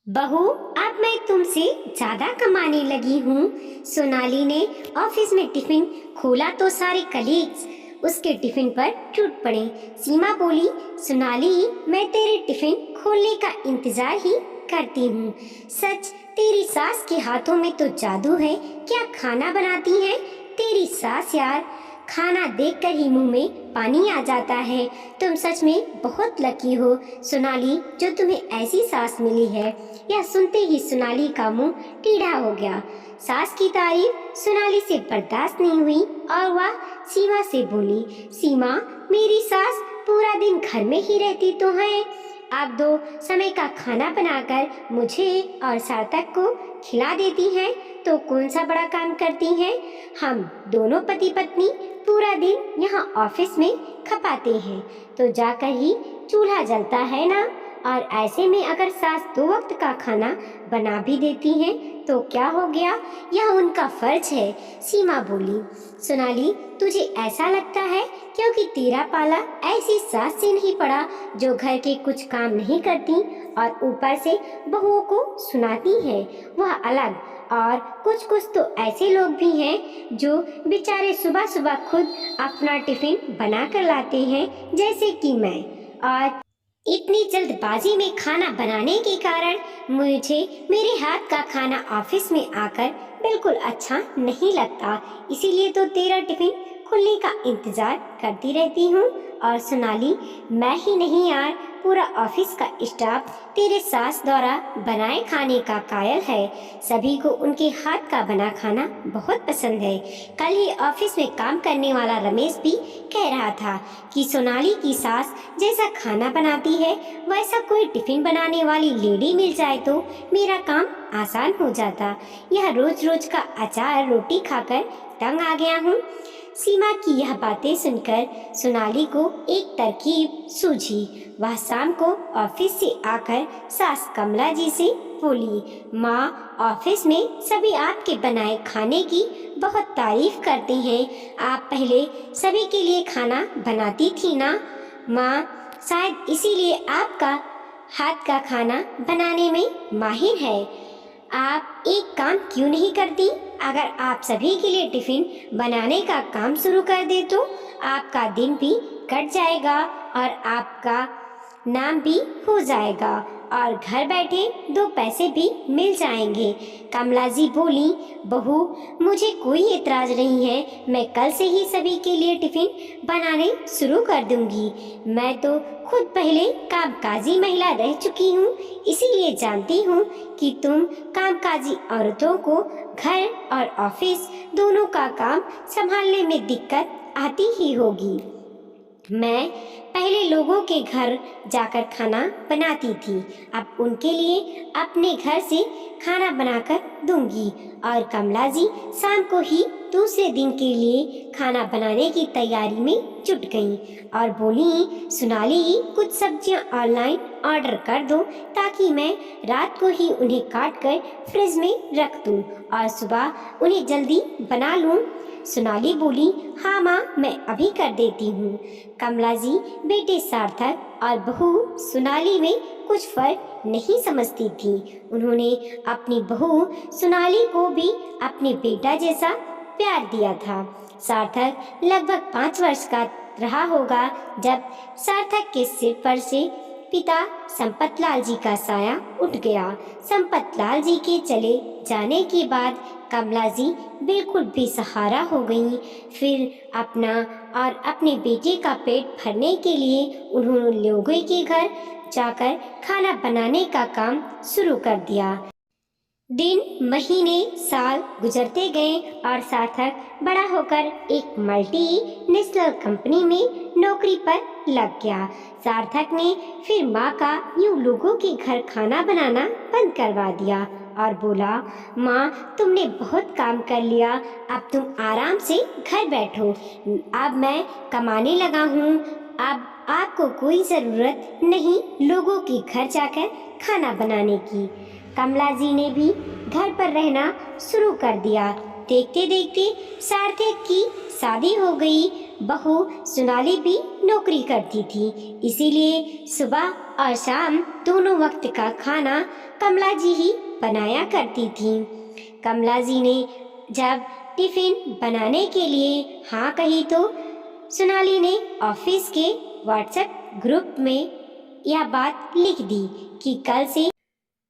बहू, अब मैं तुमसे ज्यादा कमाने लगी हूँ। सोनाली ने ऑफिस में टिफिन खोला तो सारे कलीग्स उसके टिफिन पर टूट पड़े। सीमा बोली, सोनाली, मैं तेरे टिफिन खोलने का इंतजार ही करती हूँ। सच, तेरी सास के हाथों में तो जादू है। क्या खाना बनाती है तेरी सास यार। खाना देखकर ही मुंह में पानी आ जाता है। तुम सच में बहुत लकी हो सोनाली, जो तुम्हें ऐसी सास मिली है। यह सुनते ही सोनाली का मुंह टेढ़ा हो गया। सास की तारीफ सोनाली से बर्दाश्त नहीं हुई और वह सीमा से बोली, सीमा, मेरी सास पूरा दिन घर में ही रहती तो है। आप दो समय का खाना बनाकर मुझे और सार्थक को खिला देती हैं, तो कौन सा बड़ा काम करती हैं। हम दोनों पति पत्नी पूरा दिन यहाँ ऑफिस में खपाते हैं तो जाकर ही चूल्हा जलता है ना। और ऐसे में अगर सास 2 वक्त का खाना बना भी देती हैं तो क्या हो गया, यह उनका फर्ज है। सीमा बोली, सोनाली, तुझे ऐसा लगता है क्योंकि तेरा पाला ऐसी सास से नहीं पड़ा जो घर के कुछ काम नहीं करती और ऊपर से बहुओं को सुनाती है, वह अलग। और कुछ कुछ तो ऐसे लोग भी हैं जो बेचारे सुबह सुबह खुद अपना टिफिन बना कर लाते हैं, जैसे कि मैं। और इतनी जल्दबाजी में खाना बनाने के कारण मुझे मेरे हाथ का खाना ऑफिस में आकर बिल्कुल अच्छा नहीं लगता। इसीलिए तो तेरा टिफिन खुलने का इंतजार करती रहती हूँ। और सोनाली, मैं ही नहीं यार, पूरा ऑफिस का स्टाफ तेरे सास द्वारा बनाए खाने का कायल है। सभी को उनके हाथ का बना खाना बहुत पसंद है। कल ही ऑफिस में काम करने वाला रमेश भी कह रहा था कि सोनाली की सास जैसा खाना बनाती है वैसा कोई टिफिन बनाने वाली लेडी मिल जाए तो मेरा काम आसान हो जाता। यह रोज रोज का अचार रोटी खाकर तंग आ गया हूँ। सीमा की यह बातें सुनकर सोनाली को एक तरकीब सूझी। वह शाम को ऑफिस से आकर सास कमला जी से बोली, माँ, ऑफिस में सभी आपके बनाए खाने की बहुत तारीफ करते हैं। आप पहले सभी के लिए खाना बनाती थी ना माँ, शायद इसीलिए आपका हाथ का खाना बनाने में माहिर है। आप एक काम क्यों नहीं करती? अगर आप सभी के लिए टिफिन बनाने का काम शुरू कर दे तो आपका दिन भी कट जाएगा और आपका नाम भी हो जाएगा और घर बैठे 2 पैसे भी मिल जाएंगे। कमला जी बोली, बहू, मुझे कोई एतराज नहीं है। मैं कल से ही सभी के लिए टिफिन बनाने शुरू कर दूंगी। मैं तो खुद पहले कामकाजी महिला रह चुकी हूँ, इसीलिए जानती हूँ कि तुम कामकाजी औरतों को घर और ऑफिस दोनों का काम संभालने में दिक्कत आती ही होगी। मैं पहले लोगों के घर जाकर खाना बनाती थी, अब उनके लिए अपने घर से खाना बनाकर दूंगी। और कमला जी शाम को ही दूसरे दिन के लिए खाना बनाने की तैयारी में जुट गईं और बोली, सोनाली, कुछ सब्जियां ऑनलाइन ऑर्डर कर दो ताकि मैं रात को ही उन्हें काट कर फ्रिज में रख दूं और सुबह उन्हें जल्दी बना लूं। सोनाली बोली, हाँ माँ, मैं अभी कर देती हूँ। कमला जी बेटे सार्थक और बहू सोनाली में कुछ फर्क नहीं समझती थी। उन्होंने अपनी बहू सोनाली को भी अपने बेटा जैसा प्यार दिया था। सार्थक लगभग 5 वर्ष का रहा होगा जब सार्थक के सिर पर से पिता संपत लाल जी का साया उठ गया। संपत लाल जी के चले जाने के बाद कमला जी बिल्कुल बेसहारा हो गईं। फिर अपना और अपने बेटे का पेट भरने के लिए उन्होंने लोगों के घर जाकर खाना बनाने का काम शुरू कर दिया। दिन, महीने, साल गुजरते गए और सार्थक बड़ा होकर एक मल्टीनेशनल कंपनी में नौकरी पर लग गया। सार्थक ने फिर माँ का यूं लोगों के घर खाना बनाना बंद करवा दिया और बोला, माँ, तुमने बहुत काम कर लिया, अब तुम आराम से घर बैठो। अब मैं कमाने लगा हूँ, अब आपको कोई ज़रूरत नहीं लोगों के घर जाकर खाना बनाने की। कमला जी ने भी घर पर रहना शुरू कर दिया। देखते देखते सार्थक की शादी हो गई। बहू सोनाली भी नौकरी करती थी, इसीलिए सुबह और शाम दोनों वक्त का खाना कमला जी ही बनाया करती थी। कमला जी ने जब टिफिन बनाने के लिए हाँ कही तो सोनाली ने ऑफिस के व्हाट्सएप ग्रुप में यह बात लिख दी कि कल से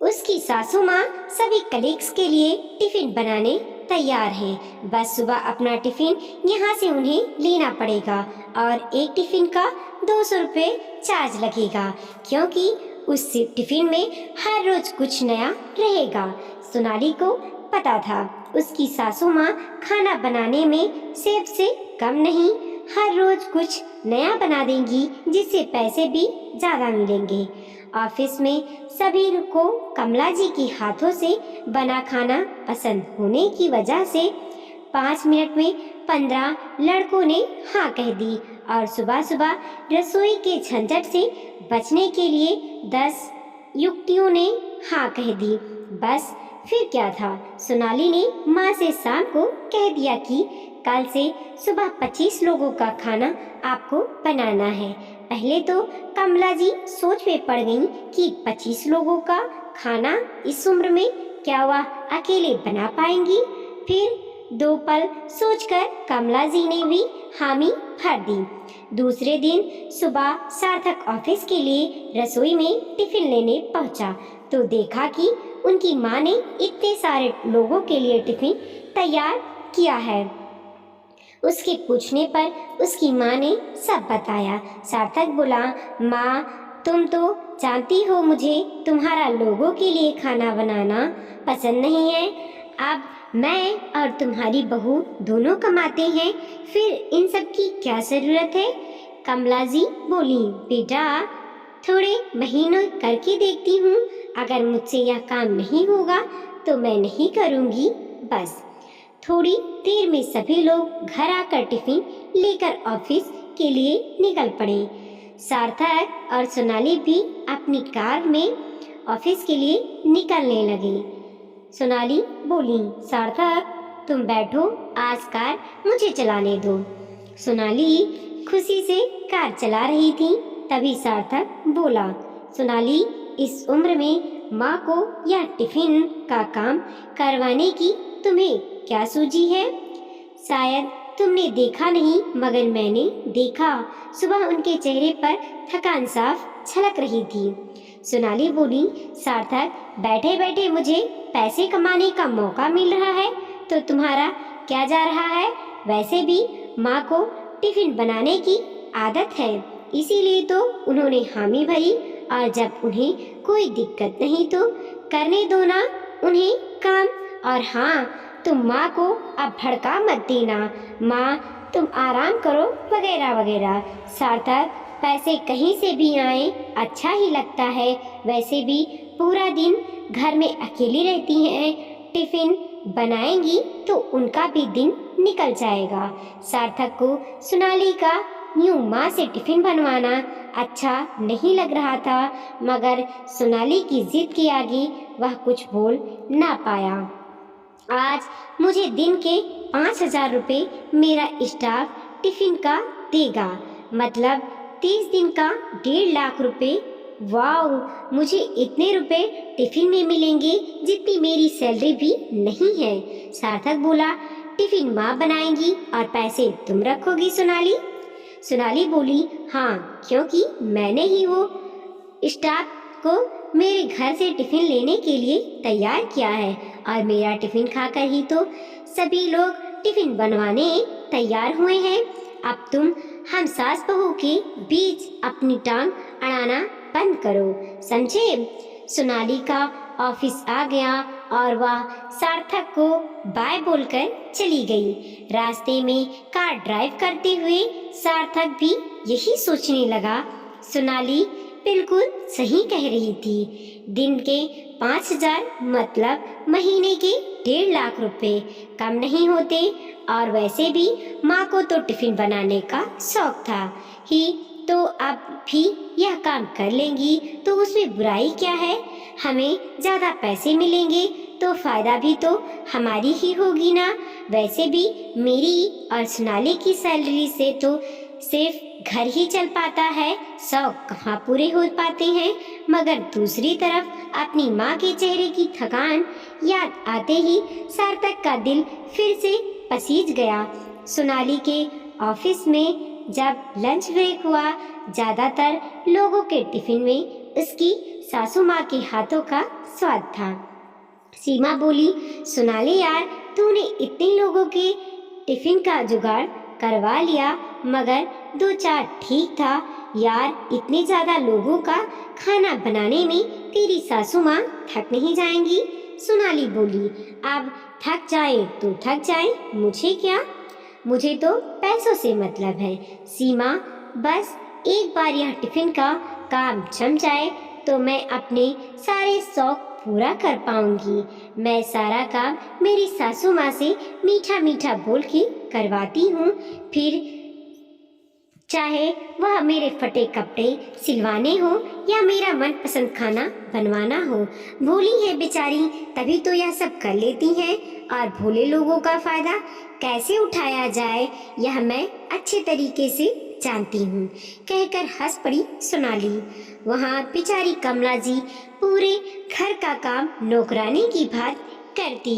उसकी सासू माँ सभी कलीग्स के लिए टिफिन बनाने तैयार है। बस सुबह अपना टिफिन यहाँ से उन्हें लेना पड़ेगा और एक टिफिन का 200 रुपये चार्ज लगेगा, क्योंकि उस टिफिन में हर रोज कुछ नया रहेगा। सोनाली को पता था उसकी सासू माँ खाना बनाने में सेफ से कम नहीं, हर रोज कुछ नया बना देंगी, जिससे पैसे भी ज्यादा मिलेंगे। ऑफिस में सभी को कमला जी के हाथों से बना खाना पसंद होने की वजह से 5 मिनट में 15 लड़कों ने हाँ कह दी और सुबह सुबह रसोई के झंझट से बचने के लिए 10 युवतियों ने हाँ कह दी। बस फिर क्या था, सोनाली ने माँ से शाम को कह दिया कि कल से सुबह 25 लोगों का खाना आपको बनाना है। पहले तो कमला जी सोच में पड़ गईं कि 25 लोगों का खाना इस उम्र में क्या वह अकेले बना पाएंगी। फिर 2 पल सोचकर कमला जी ने भी हामी भर दी। दूसरे दिन सुबह सार्थक ऑफिस के लिए रसोई में टिफिन लेने पहुंचा तो देखा कि उनकी माँ ने इतने सारे लोगों के लिए टिफिन तैयार किया है। उसके पूछने पर उसकी माँ ने सब बताया। सार्थक बोला, माँ तुम तो जानती हो मुझे तुम्हारा लोगों के लिए खाना बनाना पसंद नहीं है। अब मैं और तुम्हारी बहू दोनों कमाते हैं, फिर इन सब की क्या जरूरत है। कमला जी बोली, बेटा थोड़े महीनों करके देखती हूँ, अगर मुझसे यह काम नहीं होगा तो मैं नहीं करूँगी। बस थोड़ी देर में सभी लोग घर आकर टिफिन लेकर ऑफिस के लिए निकल पड़े। सार्थक और सोनाली भी अपनी कार में ऑफिस के लिए निकलने लगे। सोनाली बोली, सार्थक तुम बैठो, आज कार मुझे चलाने दो। सोनाली खुशी से कार चला रही थी, तभी सार्थक बोला, सोनाली इस उम्र में माँ को यह टिफिन का काम करवाने की तुम्हें क्या सूझी है। शायद तुमने देखा नहीं, मगर मैंने देखा, सुबह उनके चेहरे पर थकान साफ झलक रही थी। सोनाली बोली, सार्थक बैठे बैठे मुझे पैसे कमाने का मौका मिल रहा है तो तुम्हारा क्या जा रहा है। वैसे भी माँ को टिफिन बनाने की आदत है, इसीलिए तो उन्होंने हामी भरी, और जब उन्हें कोई दिक्कत नहीं तो करने दो ना उन्हें काम। और हाँ, तुम माँ को अब भड़का मत देना, माँ तुम आराम करो वगैरह वगैरह। सार्थक पैसे कहीं से भी आए अच्छा ही लगता है, वैसे भी पूरा दिन घर में अकेली रहती हैं, टिफिन बनाएंगी तो उनका भी दिन निकल जाएगा। सार्थक को सोनाली का यूं माँ से टिफिन बनवाना अच्छा नहीं लग रहा था, मगर सोनाली की जिद के आगे वह कुछ बोल ना पाया। आज मुझे दिन के 5,000 रुपये मेरा स्टाफ टिफिन का देगा, मतलब 30 दिन का 1.5 लाख रुपए। वाओ, मुझे इतने रुपए टिफिन में मिलेंगे जितनी मेरी सैलरी भी नहीं है। सार्थक बोला, टिफिन माँ बनाएंगी और पैसे तुम रखोगी सोनाली। सोनाली बोली, हाँ, क्योंकि मैंने ही वो स्टाफ को मेरे घर से टिफिन लेने के लिए तैयार किया है, और मेरा टिफिन खाकर ही तो सभी लोग टिफिन बनवाने तैयार हुए हैं। अब तुम हम सास बहू के बीच अपनी टांग अड़ाना बंद करो, समझे। सोनाली का ऑफिस आ गया और वह सार्थक को बाय बोलकर चली गई। रास्ते में कार ड्राइव करते हुए सार्थक भी यही सोचने लगा, सोनाली बिल्कुल सही कह रही थी। दिन के 5,000 मतलब महीने के 1.5 लाख रुपए कम नहीं होते, और वैसे भी माँ को तो टिफिन बनाने का शौक था ही, तो अब भी यह काम कर लेंगी तो उसमें बुराई क्या है। हमें ज़्यादा पैसे मिलेंगे तो फायदा भी तो हमारी ही होगी ना। वैसे भी मेरी और सोनाली की सैलरी से तो सिर्फ घर ही चल पाता है, शौक कहाँ पूरे हो पाते हैं। मगर दूसरी तरफ अपनी माँ के चेहरे की थकान याद आते ही सार्थक का दिल फिर से पसीज गया। सोनाली के ऑफिस में जब लंच ब्रेक हुआ, ज्यादातर लोगों के टिफिन में उसकी सासू माँ के हाथों का स्वाद था। सीमा बोली, सोनाली यार, तूने इतने लोगों के टिफिन का जुगाड़ करवा लिया, मगर 2-4 ठीक था यार। इतने ज्यादा लोगों का खाना बनाने में तेरी सासू माँ थक नहीं जाएंगी? सोनाली बोली, अब थक जाए तो थक जाए, मुझे क्या, मुझे तो पैसों से मतलब है। सीमा, बस एक बार यह टिफिन का काम जम जाए तो मैं अपने सारे शौक पूरा कर पाऊंगी। मैं सारा काम मेरी सासू माँ से मीठा मीठा बोल के करवाती हूँ, फिर चाहे वह मेरे फटे कपड़े सिलवाने हो या मेरा मनपसंद खाना बनवाना हो। भोली है बेचारी, तभी तो यह सब कर लेती हैं, और भोले लोगों का फायदा कैसे उठाया जाए यह मैं अच्छे तरीके से जानती हूँ, कहकर हंस पड़ी सोनाली। वहाँ बेचारी कमला जी पूरे घर का काम नौकरानी की भांति करती।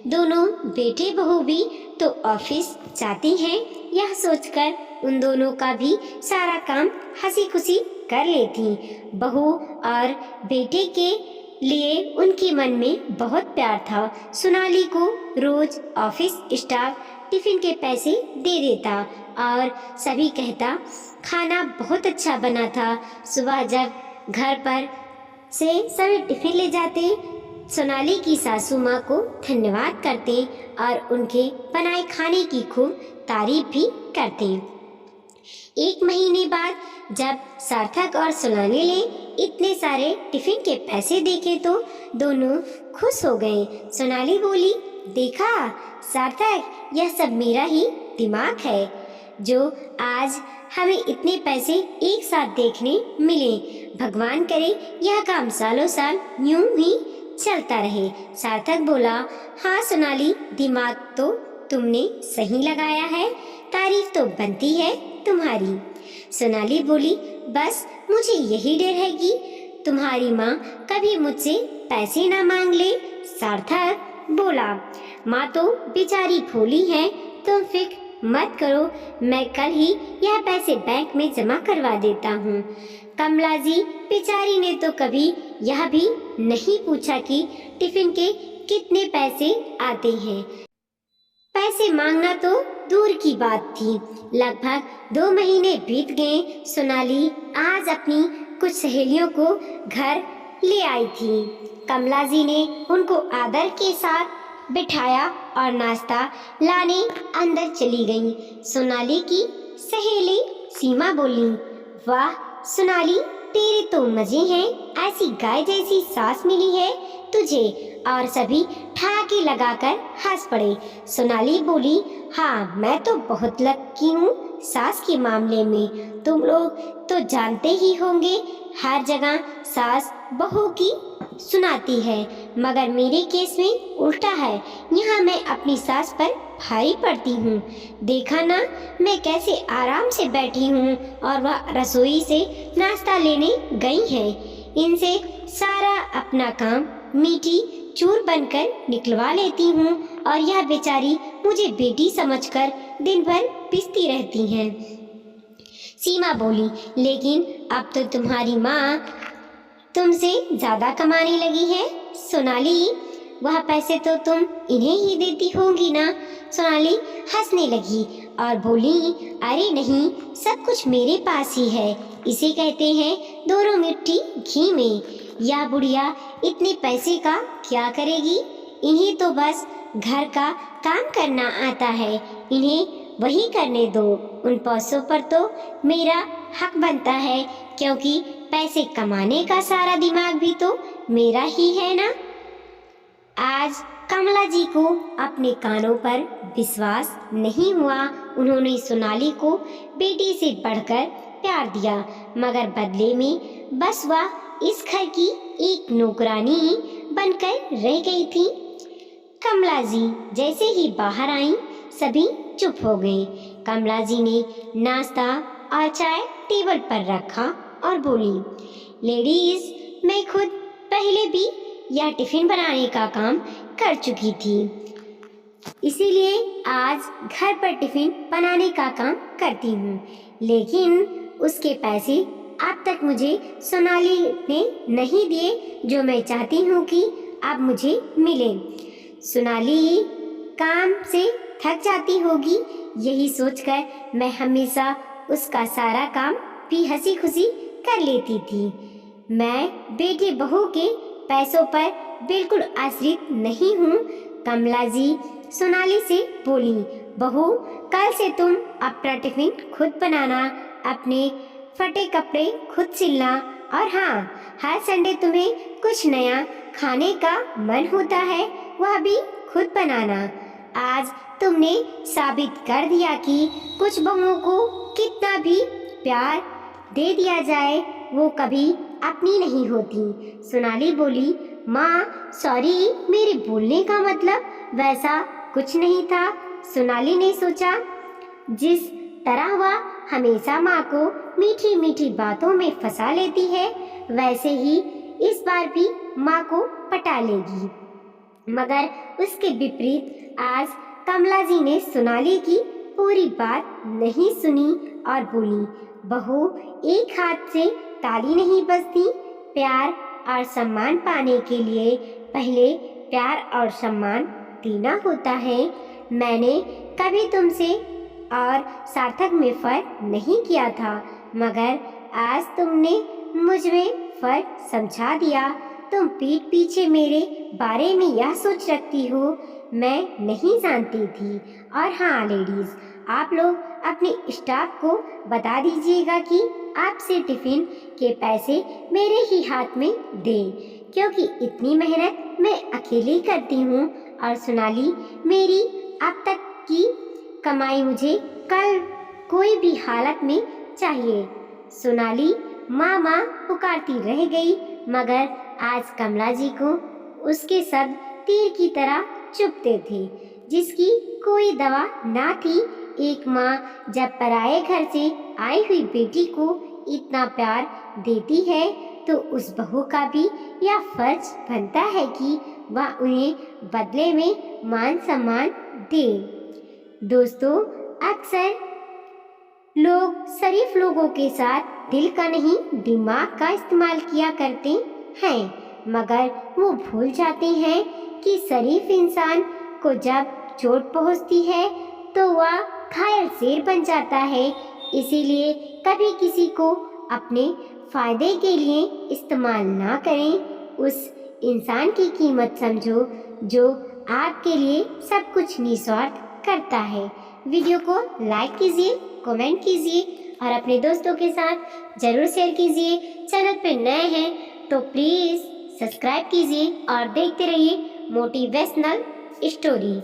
दोनों बेटे बहू भी तो ऑफिस जाती हैं, यह सोचकर उन दोनों का भी सारा काम हंसी खुशी कर लेती। बहू और बेटे के लिए उनके मन में बहुत प्यार था। सोनाली को रोज ऑफिस स्टाफ टिफिन के पैसे दे देता और सभी कहता खाना बहुत अच्छा बना था। सुबह जब घर पर से सभी टिफिन ले जाते, सोनाली की सासू माँ को धन्यवाद करते और उनके बनाए खाने की खूब तारीफ भी करते। 1 महीने बाद जब सार्थक और सोनाली ने इतने सारे टिफिन के पैसे देखे तो दोनों खुश हो गए। सोनाली बोली, देखा सार्थक, यह सब मेरा ही दिमाग है जो आज हमें इतने पैसे एक साथ देखने मिले। भगवान करे यह काम सालों साल यूं ही चलता रहे। सार्थक बोला, हाँ सोनाली, दिमाग तो तुमने सही लगाया है, तारीफ तो बनती है तुम्हारी। सोनाली बोली, बस मुझे यही डर है कि तुम्हारी माँ कभी मुझसे पैसे ना मांग ले। सार्थक बोला, माँ तो बेचारी भोली है, तुम फिक्र मत करो, मैं कल ही यह पैसे बैंक में जमा करवा देता हूँ। कमला जी बेचारी ने तो कभी यह भी नहीं पूछा कि टिफिन के कितने पैसे आते हैं। पैसे मांगना तो दूर की बात थी। लगभग 2 महीने बीत गए। सोनाली आज अपनी कुछ सहेलियों को घर ले आई थी। कमला जी ने उनको आदर के साथ बिठाया और नाश्ता लाने अंदर चली गई। सोनाली की सहेली सीमा बोली, वाह सोनाली, तेरे तो मजे हैं, ऐसी गाय जैसी सास मिली है तुझे। और सभी ठहाके लगाकर हंस पड़े। सोनाली बोली, हाँ मैं तो बहुत लकी हूँ सास के मामले में। तुम लोग तो जानते ही होंगे, हर जगह सास बहू की सुनाती है, मगर मेरे केस में उल्टा है। यहाँ मैं अपनी सास पर भारी पड़ती हूँ। देखा ना मैं कैसे आराम से बैठी हूँ और वह रसोई से नाश्ता लेने गई है। इनसे सारा अपना काम मीठी चूर बनकर निकलवा लेती हूँ और यह बेचारी मुझे बेटी समझकर दिन भर पिसती रहती हैं। सीमा बोली, लेकिन अब तो तुम्हारी माँ तुमसे ज्यादा कमाने लगी है सोनाली, वह पैसे तो तुम इन्हें ही देती होंगी ना। सोनाली हंसने लगी और बोली, अरे नहीं, सब कुछ मेरे पास ही है, इसे कहते हैं दोनों मिट्टी घी में। यह बुढ़िया इतने पैसे का क्या करेगी, इन्हें तो बस घर का काम करना आता है, इन्हें वही करने दो। उन पैसों पर तो मेरा हक बनता है, क्योंकि पैसे कमाने का सारा दिमाग भी तो मेरा ही है ना। आज कमला जी को अपने कानों पर विश्वास नहीं हुआ। उन्होंने सोनाली को बेटी से बढ़कर प्यार दिया, मगर बदले में बस वह इस घर की एक नौकरानी बनकर रह गई थी। कमला जी जैसे ही बाहर आईं, सभी चुप हो गए। कमला जी ने नाश्ता और चाय टेबल पर रखा और बोली, लेडीज, मैं खुद पहले भी यह टिफिन बनाने का काम कर चुकी थी, इसीलिए आज घर पर टिफिन बनाने का काम करती हूँ। लेकिन उसके पैसे अब तक मुझे सोनाली ने नहीं दिए, जो मैं चाहती हूँ कि अब मुझे मिले। सोनाली काम से थक जाती होगी, यही सोचकर मैं हमेशा उसका सारा काम भी हंसी खुशी कर लेती थी। मैं बेटे बहू के पैसों पर बिल्कुल आश्रित नहीं हूँ। कमला जी सोनाली से बोली, बहू, कल से तुम अपना टिफिन खुद बनाना, अपने फटे कपड़े खुद सिलना, और हाँ, हर संडे तुम्हें कुछ नया खाने का मन होता है, वह भी खुद बनाना। आज तुमने साबित कर दिया कि कुछ बहुओं को कितना भी प्यार दे दिया जाए, वो कभी अपनी नहीं होती। सोनाली बोली, माँ सॉरी, मेरे बोलने का मतलब वैसा कुछ नहीं था। सोनाली ने सोचा, जिस तरह वह हमेशा माँ को मीठी मीठी बातों में फंसा लेती है, वैसे ही इस बार भी माँ को पटा लेगी। मगर उसके विपरीत आज कमला जी ने सोनाली की पूरी बात नहीं सुनी और बोली, बहू, एक हाथ से ताली नहीं बजती। प्यार और सम्मान पाने के लिए पहले प्यार और सम्मान देना होता है। मैंने कभी तुमसे और सार्थक में फर्क नहीं किया था, मगर आज तुमने मुझ में फर्क समझा दिया। तुम पीठ पीछे मेरे बारे में यह सोच रखती हो, मैं नहीं जानती थी। और हाँ लेडीज, आप लोग अपने स्टाफ को बता दीजिएगा कि आपसे टिफिन के पैसे मेरे ही हाथ में दें, क्योंकि इतनी मेहनत मैं अकेली करती हूँ और सोनाली मेरी अब तक की कमाई मुझे कल कोई भी हालत में चाहिए। सोनाली माँ माँ पुकारती रह गई, मगर आज कमला जी को उसके शब्द तीर की तरह चुभते थे, जिसकी कोई दवा ना थी। एक माँ जब पराये घर से आई हुई बेटी को इतना प्यार देती है, तो उस बहू का भी यह फर्ज बनता है कि वह उन्हें बदले में मान सम्मान दे। दोस्तों, अक्सर लोग शरीफ लोगों के साथ दिल का नहीं, दिमाग का इस्तेमाल किया करते हैं, मगर वो भूल जाते हैं कि शरीफ इंसान को जब चोट पहुंचती है तो वह घायल शेर बन जाता है। इसीलिए कभी किसी को अपने फायदे के लिए इस्तेमाल ना करें। उस इंसान की कीमत समझो जो आपके लिए सब कुछ निस्वार्थ करता है। वीडियो को लाइक कीजिए, कमेंट कीजिए और अपने दोस्तों के साथ जरूर शेयर कीजिए। चैनल पर नए हैं तो प्लीज़ सब्सक्राइब कीजिए और देखते रहिए मोटिवेशनल स्टोरी।